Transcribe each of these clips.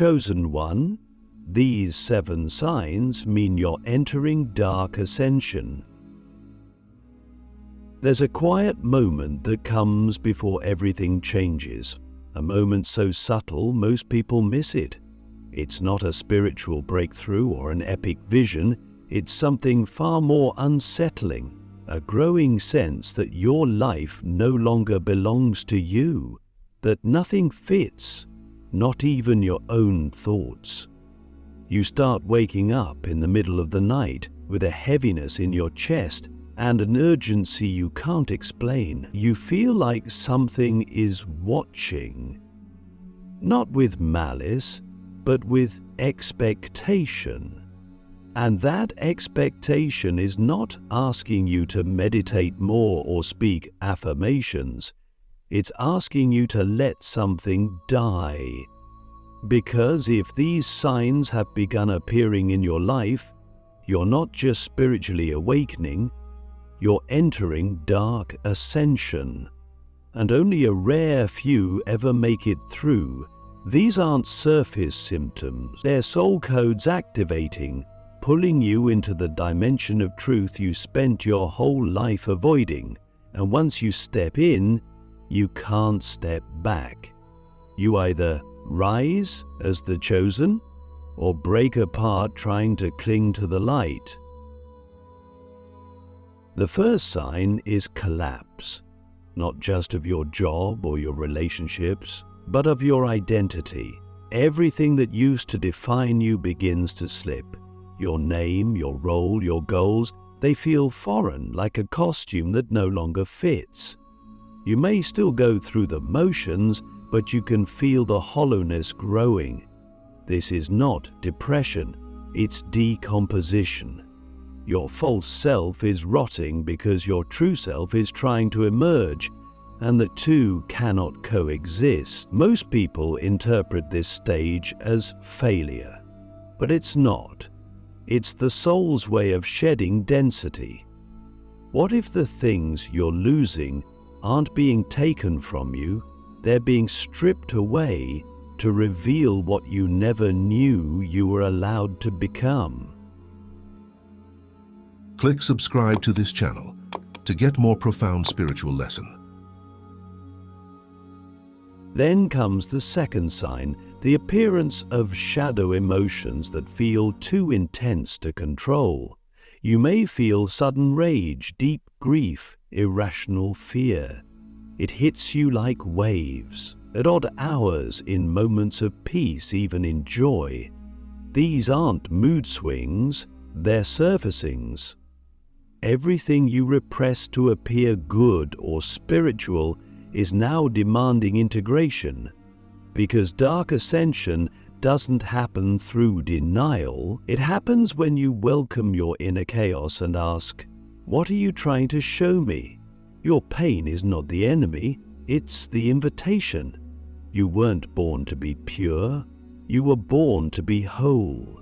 Chosen one, these 7 signs mean you're entering dark ascension. There's a quiet moment that comes before everything changes, a moment so subtle most people miss it. It's not a spiritual breakthrough or an epic vision, it's something far more unsettling, a growing sense that your life no longer belongs to you, that nothing fits, not even your own thoughts. You start waking up in the middle of the night with a heaviness in your chest and an urgency you can't explain. You feel like something is watching, not with malice, but with expectation. And that expectation is not asking you to meditate more or speak affirmations. It's asking you to let something die. Because if these signs have begun appearing in your life, you're not just spiritually awakening, you're entering dark ascension. And only a rare few ever make it through. These aren't surface symptoms, they're soul codes activating, pulling you into the dimension of truth you spent your whole life avoiding. And once you step in, you can't step back. You either rise as the chosen, or break apart trying to cling to the light. The first sign is collapse, not just of your job or your relationships, but of your identity. Everything that used to define you begins to slip. Your name, your role, your goals, they feel foreign, like a costume that no longer fits. You may still go through the motions, but you can feel the hollowness growing. This is not depression, it's decomposition. Your false self is rotting because your true self is trying to emerge, and the two cannot coexist. Most people interpret this stage as failure, but it's not. It's the soul's way of shedding density. What if the things you're losing aren't being taken from you, they're being stripped away to reveal what you never knew you were allowed to become? Click subscribe to this channel to get more profound spiritual lesson. Then comes the second sign, the appearance of shadow emotions that feel too intense to control. You may feel sudden rage, deep grief, irrational fear. It hits you like waves, at odd hours, in moments of peace, even in joy. These aren't mood swings, they're surfacings. Everything you repress to appear good or spiritual is now demanding integration, because dark ascension doesn't happen through denial. It happens when you welcome your inner chaos and ask, "What are you trying to show me?" Your pain is not the enemy, it's the invitation. You weren't born to be pure, you were born to be whole.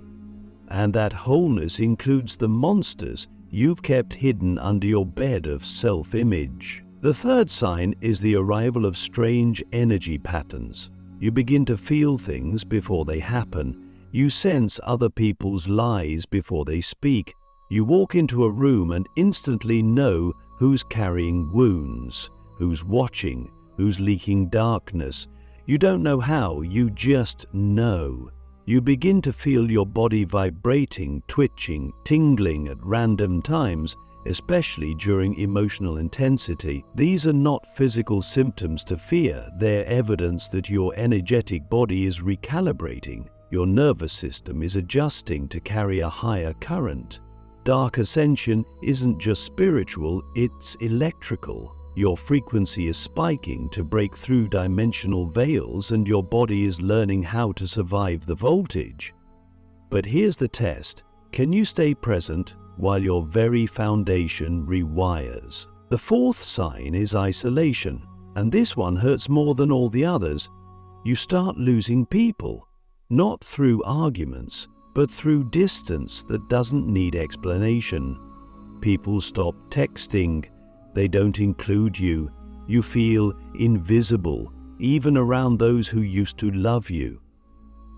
And that wholeness includes the monsters you've kept hidden under your bed of self-image. The third sign is the arrival of strange energy patterns. You begin to feel things before they happen. You sense other people's lies before they speak. You walk into a room and instantly know who's carrying wounds, who's watching, who's leaking darkness. You don't know how, you just know. You begin to feel your body vibrating, twitching, tingling at random times, especially during emotional intensity. These are not physical symptoms to fear, they're evidence that your energetic body is recalibrating. Your nervous system is adjusting to carry a higher current. Dark ascension isn't just spiritual, it's electrical. Your frequency is spiking to break through dimensional veils, and your body is learning how to survive the voltage. But here's the test. Can you stay present while your very foundation rewires? The fourth sign is isolation, and this one hurts more than all the others. You start losing people, not through arguments, but through distance that doesn't need explanation. People stop texting, they don't include you. You feel invisible, even around those who used to love you.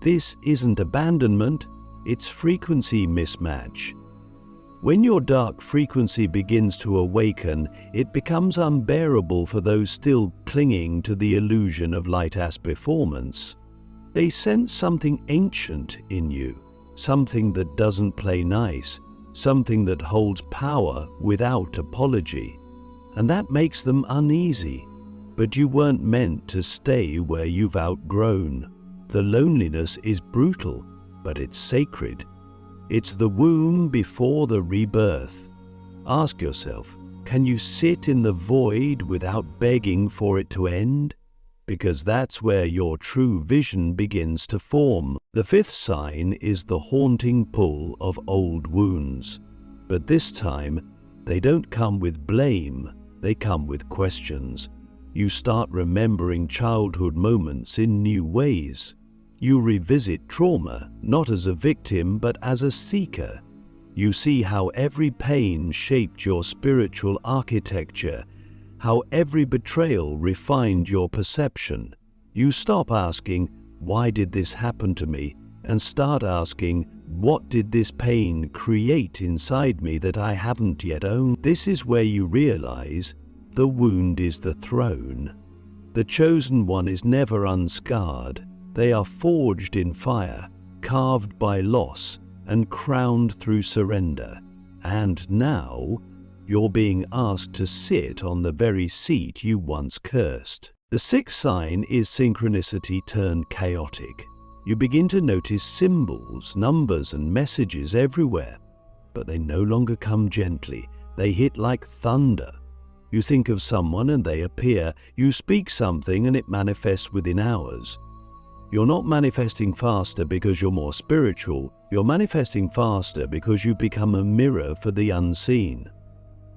This isn't abandonment, it's frequency mismatch. When your dark frequency begins to awaken, it becomes unbearable for those still clinging to the illusion of light as performance. They sense something ancient in you, something that doesn't play nice, something that holds power without apology. And that makes them uneasy. But you weren't meant to stay where you've outgrown. The loneliness is brutal, but it's sacred. It's the womb before the rebirth. Ask yourself, can you sit in the void without begging for it to end? Because that's where your true vision begins to form. The fifth sign is the haunting pull of old wounds. But this time, they don't come with blame, they come with questions. You start remembering childhood moments in new ways. You revisit trauma, not as a victim, but as a seeker. You see how every pain shaped your spiritual architecture, how every betrayal refined your perception. You stop asking, why did this happen to me? And start asking, what did this pain create inside me that I haven't yet owned? This is where you realize the wound is the throne. The chosen one is never unscarred. They are forged in fire, carved by loss, and crowned through surrender. And now, you're being asked to sit on the very seat you once cursed. The sixth sign is synchronicity turned chaotic. You begin to notice symbols, numbers, and messages everywhere, but they no longer come gently. They hit like thunder. You think of someone and they appear. You speak something and it manifests within hours. You're not manifesting faster because you're more spiritual. You're manifesting faster because you become a mirror for the unseen.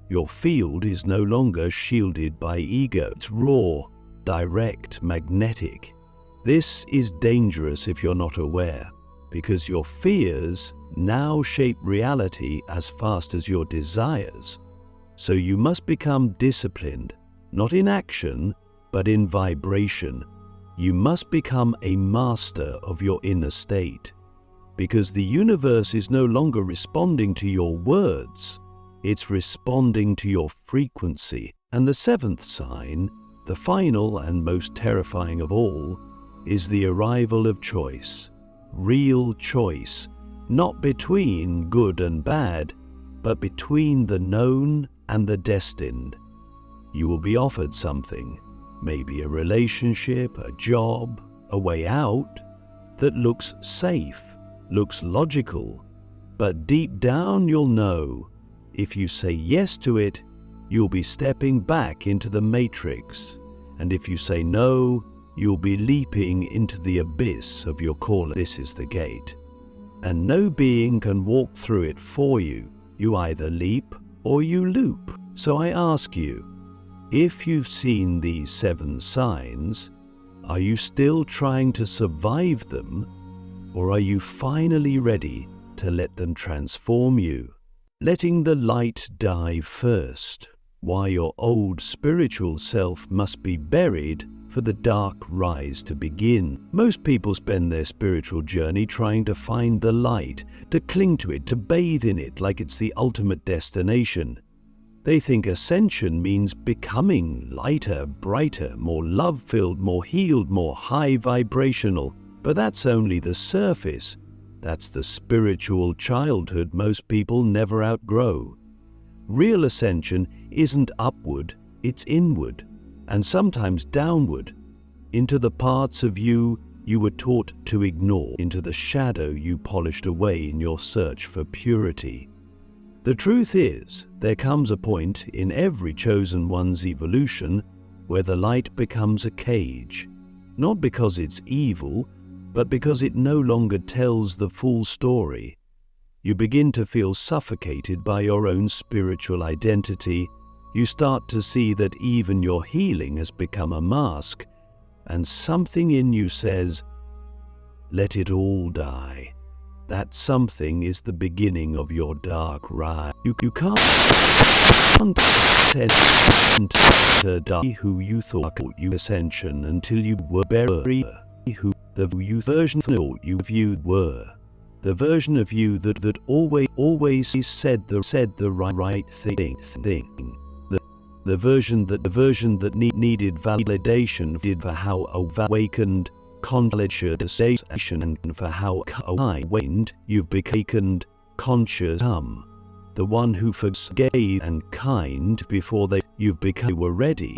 Your field is no longer shielded by ego. It's raw, direct, magnetic. This is dangerous if you're not aware, because your fears now shape reality as fast as your desires. So you must become disciplined, not in action, but in vibration. You must become a master of your inner state, because the universe is no longer responding to your words, it's responding to your frequency. And the seventh sign, the final and most terrifying of all, is the arrival of choice. Real choice, not between good and bad, but between the known and the destined. You will be offered something, maybe a relationship, a job, a way out, that looks safe, looks logical, but deep down you'll know, if you say yes to it, you'll be stepping back into the matrix, and if you say no, you'll be leaping into the abyss of your calling. This is the gate, and no being can walk through it for you. You either leap or you loop. So I ask you, if you've seen these 7 signs, are you still trying to survive them, or are you finally ready to let them transform you? Letting the light die first, while your old spiritual self must be buried for the dark rise to begin. Most people spend their spiritual journey trying to find the light, to cling to it, to bathe in it like it's the ultimate destination. They think ascension means becoming lighter, brighter, more love-filled, more healed, more high vibrational. But that's only the surface. That's the spiritual childhood most people never outgrow. Real ascension isn't upward, it's inward, and sometimes downward, into the parts of you you were taught to ignore, into the shadow you polished away in your search for purity. The truth is, there comes a point in every chosen one's evolution where the light becomes a cage, not because it's evil, but because it no longer tells the full story. You begin to feel suffocated by your own spiritual identity. You start to see that even your healing has become a mask, and something in you says, let it all die. That something is the beginning of your dark ride. You can't die who you thought you ascension until you were buried. The version of you were. The version of you that always said the right thing. The version that needed validation for how awakened conscious and for how awakened you've become conscious. The one who forgave and kind before you've become were ready.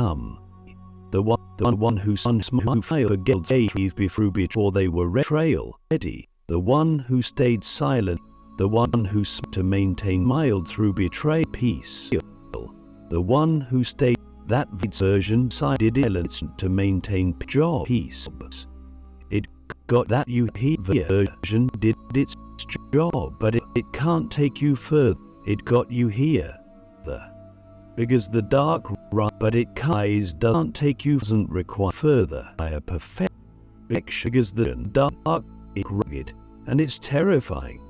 The one who forgave before they were ready. The one who stayed silent. The one who to maintain mild through betrayal. Peace. The one who stayed that version sided silence to maintain peace. It got that version did its job, but it can't take you further. It got you here. Because the dark but it doesn't take you, doesn't require further a perfection, because the dark is rugged and it's terrifying,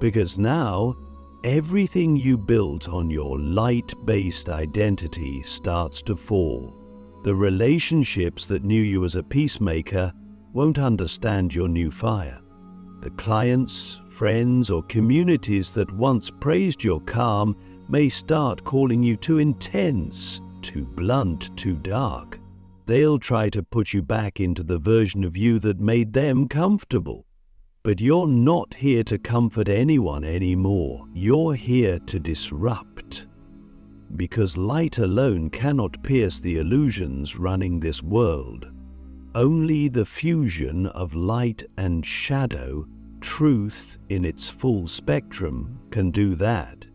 because now everything you built on your light-based identity starts to fall. The relationships that knew you as a peacemaker won't understand your new fire. The clients, friends, or communities that once praised your calm may start calling you too intense, too blunt, too dark. They'll try to put you back into the version of you that made them comfortable. But you're not here to comfort anyone anymore. You're here to disrupt. Because light alone cannot pierce the illusions running this world. Only the fusion of light and shadow, truth in its full spectrum, can do that.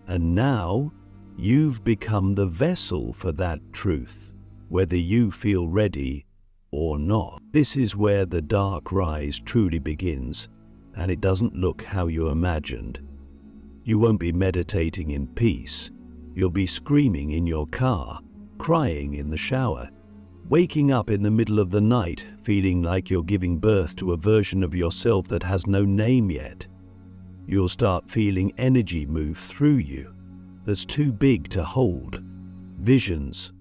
And now, you've become the vessel for that truth, whether you feel ready or not. This is where the dark rise truly begins, and it doesn't look how you imagined. You won't be meditating in peace. You'll be screaming in your car, crying in the shower, waking up in the middle of the night feeling like you're giving birth to a version of yourself that has no name yet. You'll start feeling energy move through you that's too big to hold. Visions,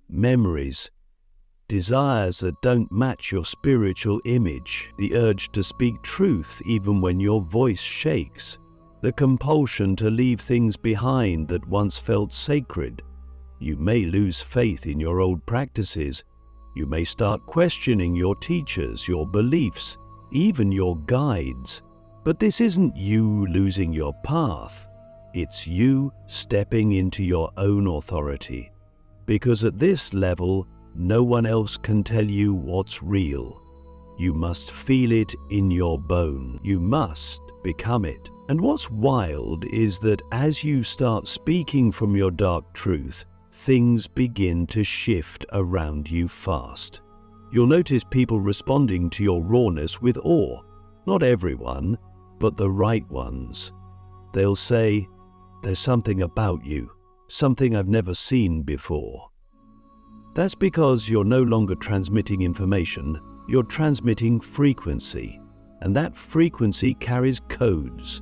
memories, desires that don't match your spiritual image, the urge to speak truth even when your voice shakes, the compulsion to leave things behind that once felt sacred. You may lose faith in your old practices. You may start questioning your teachers, your beliefs, even your guides. But this isn't you losing your path. It's you stepping into your own authority. Because at this level, no one else can tell you what's real. You must feel it in your bone. You must become it. And what's wild is that as you start speaking from your dark truth, things begin to shift around you fast. You'll notice people responding to your rawness with awe. Not everyone, but the right ones. They'll say, "There's something about you, something I've never seen before." That's because you're no longer transmitting information, you're transmitting frequency. And that frequency carries codes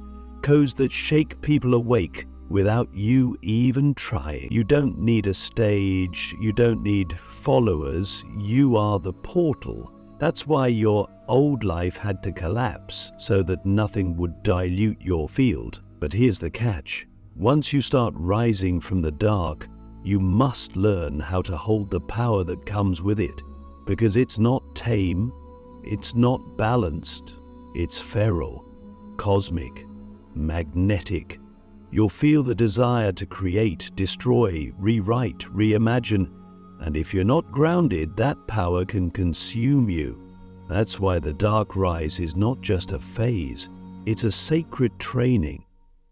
that shake people awake without you even trying. You don't need a stage, you don't need followers, you are the portal. That's why your old life had to collapse, so that nothing would dilute your field. But here's the catch. Once you start rising from the dark, you must learn how to hold the power that comes with it, because it's not tame, it's not balanced, it's feral, cosmic, magnetic. You'll feel the desire to create, destroy, rewrite, reimagine, and if you're not grounded, that power can consume you. That's why the dark rise is not just a phase, it's a sacred training.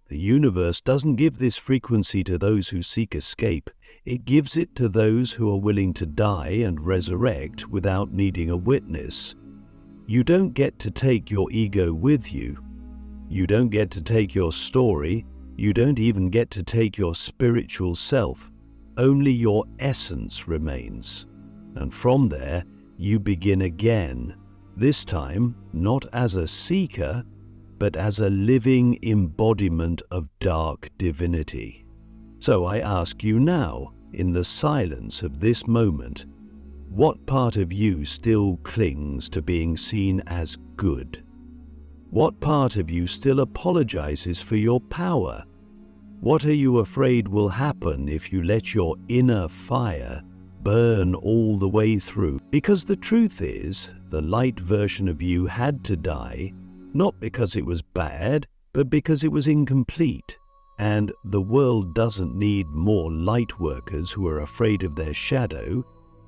The universe doesn't give this frequency to those who seek escape. It gives it to those who are willing to die and resurrect without needing a witness. You don't get to take your ego with you. You don't get to take your story. You don't even get to take your spiritual self. Only your essence remains. And from there, you begin again. This time, not as a seeker, but as a living embodiment of dark divinity. So I ask you now, in the silence of this moment, What part of you still clings to being seen as good? What part of you still apologizes for your power? What are you afraid will happen if you let your inner fire burn all the way through? Because the truth is, the light version of you had to die, not because it was bad, but because it was incomplete. And the world doesn't need more light workers who are afraid of their shadow.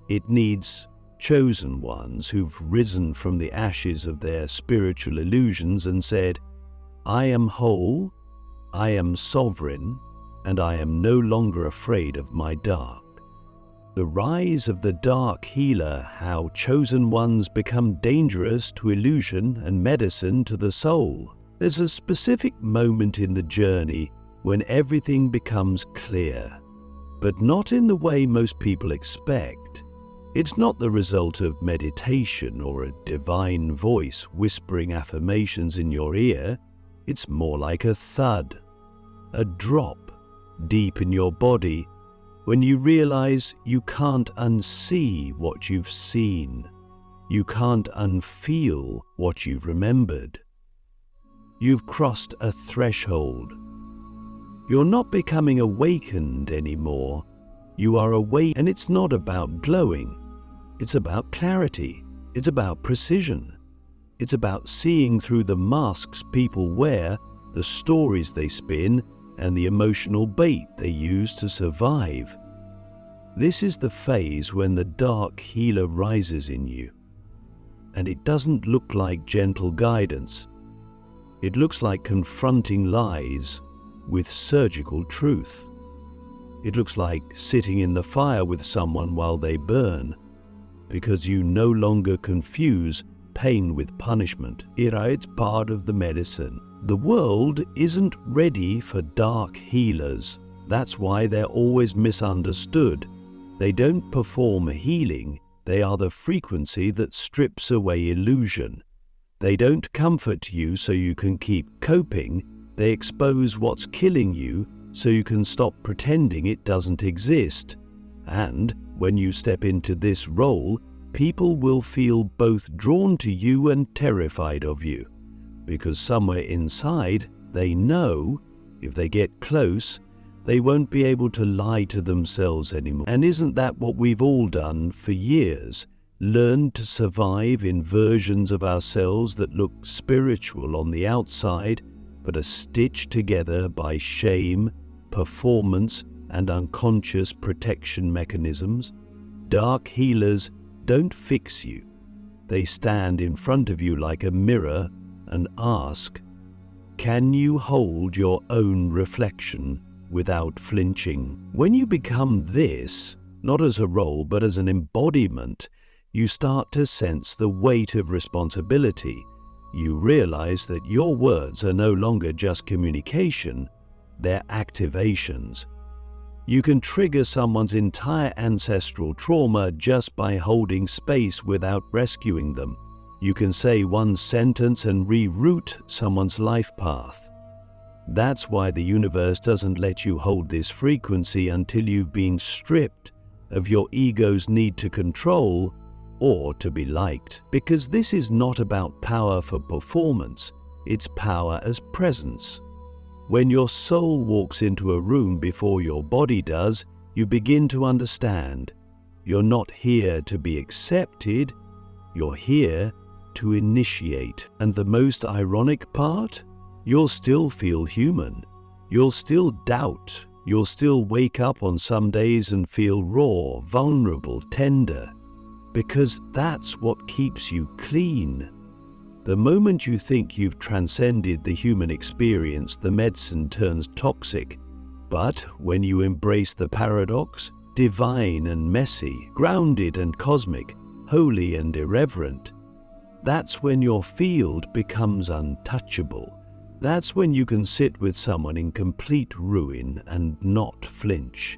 It needs chosen ones who've risen from the ashes of their spiritual illusions and said, I am whole, I am sovereign, and I am no longer afraid of my dark. The rise of the dark healer, how chosen ones become dangerous to illusion and medicine to the soul. There's a specific moment in the journey when everything becomes clear, but not in the way most people expect. It's not the result of meditation or a divine voice whispering affirmations in your ear. It's more like a thud, a drop deep in your body when you realize you can't unsee what you've seen. You can't unfeel what you've remembered. You've crossed a threshold. You're not becoming awakened anymore. You are awake, and it's not about glowing. It's about clarity. It's about precision. It's about seeing through the masks people wear, the stories they spin, and the emotional bait they use to survive. This is the phase when the dark healer rises in you. And it doesn't look like gentle guidance. It looks like confronting lies with surgical truth. It looks like sitting in the fire with someone while they burn, because you no longer confuse pain with punishment. It's part of the medicine. The world isn't ready for dark healers. That's why they're always misunderstood. They don't perform healing. They are the frequency that strips away illusion. They don't comfort you so you can keep coping. They expose what's killing you so you can stop pretending it doesn't exist. And when you step into this role, people will feel both drawn to you and terrified of you, because somewhere inside they know if they get close, they won't be able to lie to themselves anymore. And isn't that what we've all done for years? Learned to survive in versions of ourselves that look spiritual on the outside, but are stitched together by shame, performance, and unconscious protection mechanisms. Dark healers don't fix you. They stand in front of you like a mirror and ask, can you hold your own reflection without flinching? When you become this, not as a role but as an embodiment, you start to sense the weight of responsibility. You realize that your words are no longer just communication, they're activations. You can trigger someone's entire ancestral trauma just by holding space without rescuing them. You can say one sentence and reroute someone's life path. That's why the universe doesn't let you hold this frequency until you've been stripped of your ego's need to control or to be liked. Because this is not about power for performance, it's power as presence. When your soul walks into a room before your body does, you begin to understand. You're not here to be accepted, you're here to initiate. And the most ironic part? You'll still feel human. You'll still doubt. You'll still wake up on some days and feel raw, vulnerable, tender. Because that's what keeps you clean. The moment you think you've transcended the human experience, the medicine turns toxic. But when you embrace the paradox, divine and messy, grounded and cosmic, holy and irreverent, that's when your field becomes untouchable. That's when you can sit with someone in complete ruin and not flinch.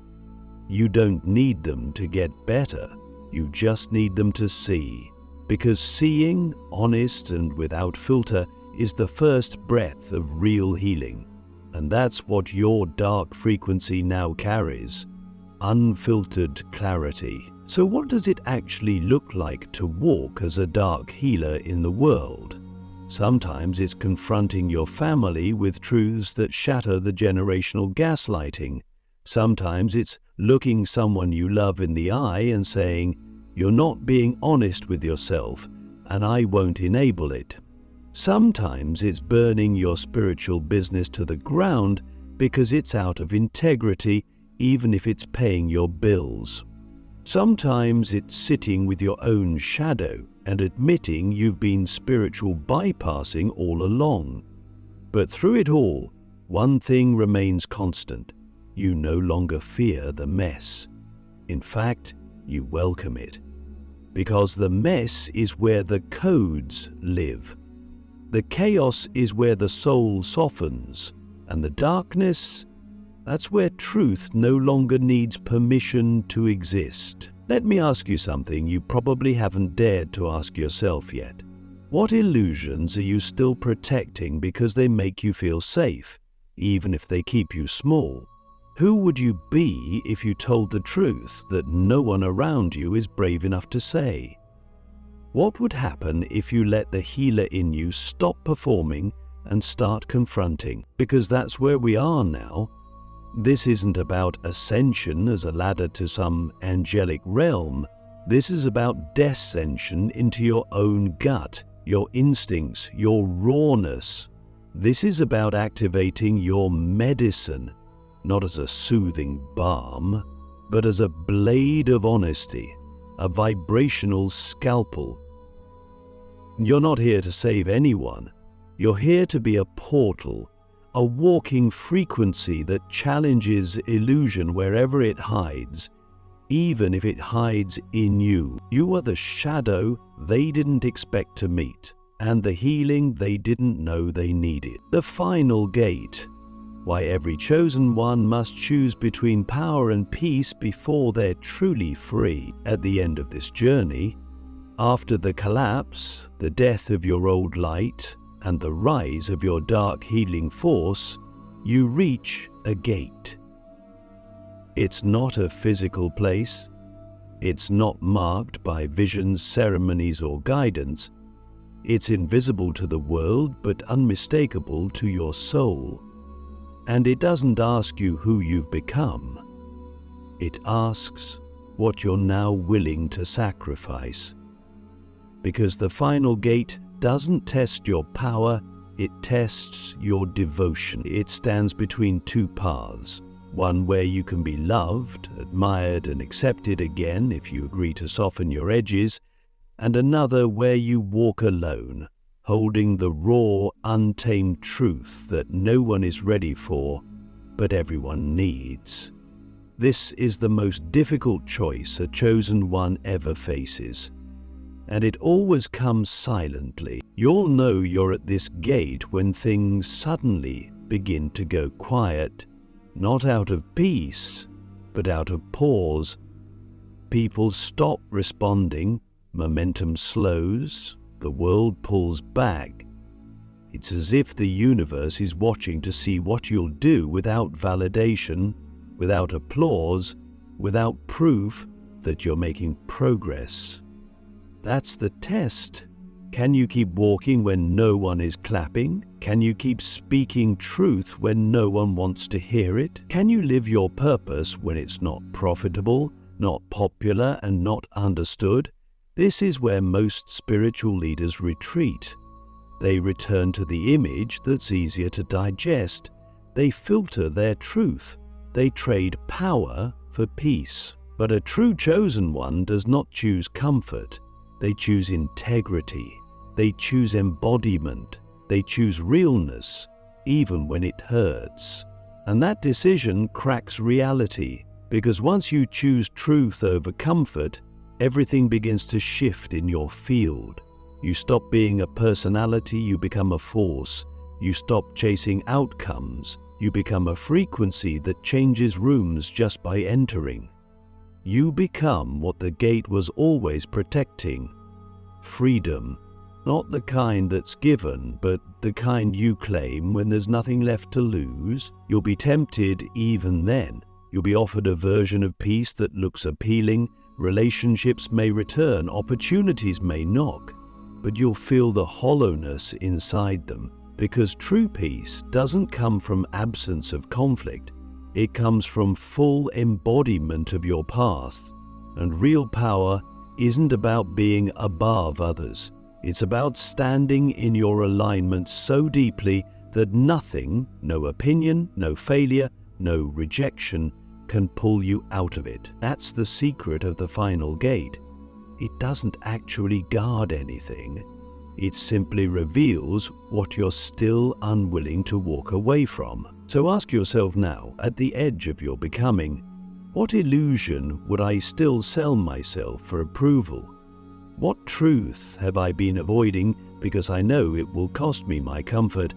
You don't need them to get better, you just need them to see. Because seeing, honest and without filter, is the first breath of real healing. And that's what your dark frequency now carries. Unfiltered clarity. So what does it actually look like to walk as a dark healer in the world? Sometimes it's confronting your family with truths that shatter the generational gaslighting. Sometimes it's looking someone you love in the eye and saying, "You're not being honest with yourself, and I won't enable it." Sometimes it's burning your spiritual business to the ground because it's out of integrity, even if it's paying your bills. Sometimes it's sitting with your own shadow and admitting you've been spiritual bypassing all along. But through it all, one thing remains constant. You no longer fear the mess. In fact, you welcome it. Because the mess is where the codes live. The chaos is where the soul softens, and the darkness, that's where truth no longer needs permission to exist. Let me ask you something you probably haven't dared to ask yourself yet. What illusions are you still protecting because they make you feel safe, even if they keep you small? Who would you be if you told the truth that no one around you is brave enough to say? What would happen if you let the healer in you stop performing and start confronting? Because that's where we are now. This isn't about ascension as a ladder to some angelic realm. This is about descension into your own gut, your instincts, your rawness. This is about activating your medicine, not as a soothing balm, but as a blade of honesty, a vibrational scalpel. You're not here to save anyone. You're here to be a portal, a walking frequency that challenges illusion wherever it hides, even if it hides in you. You are the shadow they didn't expect to meet, and the healing they didn't know they needed. The final gate. Why every chosen one must choose between power and peace before they're truly free. At the end of this journey, after the collapse, the death of your old light, and the rise of your dark healing force, you reach a gate. It's not a physical place. It's not marked by visions, ceremonies, or guidance. It's invisible to the world, but unmistakable to your soul. And it doesn't ask you who you've become. It asks what you're now willing to sacrifice. Because the final gate doesn't test your power, it tests your devotion. It stands between two paths. One where you can be loved, admired, and accepted again if you agree to soften your edges, and another where you walk alone, holding the raw, untamed truth that no one is ready for, but everyone needs. This is the most difficult choice a chosen one ever faces, and it always comes silently. You'll know you're at this gate when things suddenly begin to go quiet, not out of peace, but out of pause. People stop responding, momentum slows, the world pulls back. It's as if the universe is watching to see what you'll do without validation, without applause, without proof that you're making progress. That's the test. Can you keep walking when no one is clapping? Can you keep speaking truth when no one wants to hear it? Can you live your purpose when it's not profitable, not popular, and not understood? This is where most spiritual leaders retreat. They return to the image that's easier to digest. They filter their truth. They trade power for peace. But a true chosen one does not choose comfort. They choose integrity. They choose embodiment. They choose realness, even when it hurts. And that decision cracks reality, because once you choose truth over comfort, everything begins to shift in your field. You stop being a personality, you become a force. You stop chasing outcomes, you become a frequency that changes rooms just by entering. You become what the gate was always protecting. Freedom, not the kind that's given, but the kind you claim when there's nothing left to lose. You'll be tempted even then. You'll be offered a version of peace that looks appealing, Relationships may return, opportunities may knock, but you'll feel the hollowness inside them, because true peace doesn't come from absence of conflict. It comes from full embodiment of your path. And real power isn't about being above others. It's about standing in your alignment so deeply that nothing, no opinion, no failure, no rejection, can pull you out of it. That's the secret of the final gate. It doesn't actually guard anything. It simply reveals what you're still unwilling to walk away from. So ask yourself now, at the edge of your becoming, what illusion would I still sell myself for approval? What truth have I been avoiding because I know it will cost me my comfort?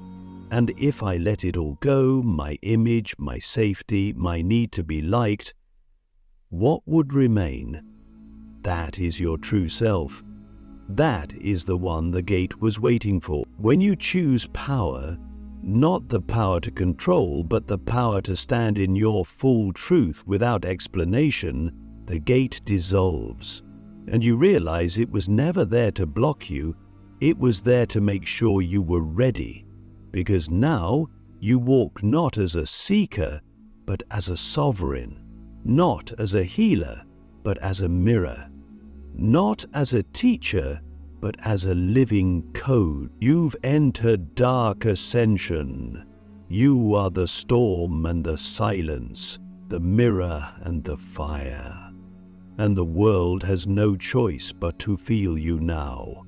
And if I let it all go, my image, my safety, my need to be liked, what would remain? That is your true self. That is the one the gate was waiting for. When you choose power, not the power to control, but the power to stand in your full truth without explanation, the gate dissolves. And you realize it was never there to block you, it was there to make sure you were ready. Because now you walk not as a seeker, but as a sovereign, not as a healer, but as a mirror, not as a teacher, but as a living code. You've entered dark ascension. You are the storm and the silence, the mirror and the fire. And the world has no choice but to feel you now.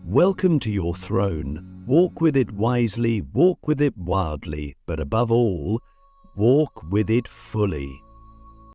Welcome to your throne. Walk with it wisely, walk with it wildly, but above all, walk with it fully.